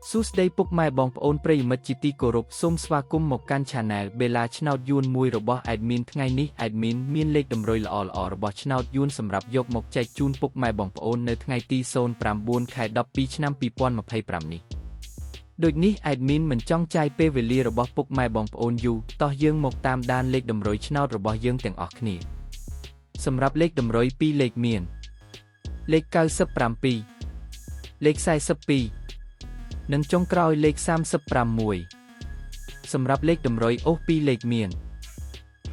សួស្តីពុកម៉ែបងប្អូនប្រិយមិត្តជាទីគោរពសូមស្វាគមន៍មកកាន់ Channel បេឡាឆ្នោតយួនមួយរបស់ Admin ថ្ងៃនេះ Admin មានលេខតម្រុយល្អៗរបស់ឆ្នោតយួនសម្រាប់យកមកចែកជូនពុកម៉ែបងប្អូននៅថ្ងៃទី09 ខែ12 ឆ្នាំ2025នេះដូចនេះ Admin មិនចង់ចាយពេលវេលារបស់ពុកម៉ែបងប្អូនយូរតោះយើងមកតាមដានលេខតម្រុយឆ្នោតរបស់យើងទាំងអស់គ្នាសម្រាប់លេខតម្រុយ2លេខមានលេខ97លេខ42និងចុងក្រោយលេខ36សម្រាប់លេខតម្រុយអូស2លេខមាន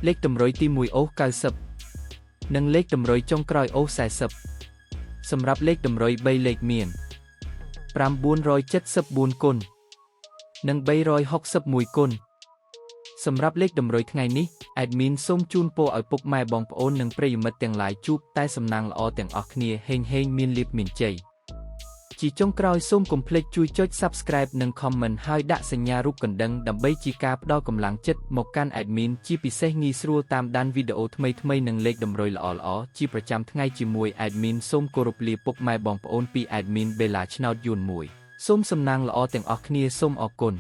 លេខតម្រុយទី1អូស90និងលេខតម្រុយចុងក្រោយអូស40សម្រាប់លេខតម្រុយ3លេខមាន974គុណនិង361គុណសម្រាប់លេខតម្រុយថ្ងៃនេះ Admin សូមជូនពរឲ្យពុកម៉ែបងប្អូននិងប្រិយមិត្តទាំងឡាយជួបតែសំណាងល្អទាំងអស់គ្នាហេងមានលាភមានជ័យជាចុងក្រោយសូមកុំភ្លេចជួយចុច Subscribe និង Comment ហើយដាក់សញ្ញារូបកណ្ដឹងដើម្បីជាការផ្ដល់កម្លាំងចិត្តមកកាន់ Admin ជាពិសេសងាយស្រួលតាមដានវីដេអូថ្មីៗនិងលេខតម្រុយល្អៗជាប្រចាំថ្ងៃជាមួយ Admin សូមគោរពលាពុកម៉ែបងប្អូនពី Admin បេឡាឆ្នោតយួនមួយសូមសំណាងល្អទាំងអស់គ្នាសូមអរគុណ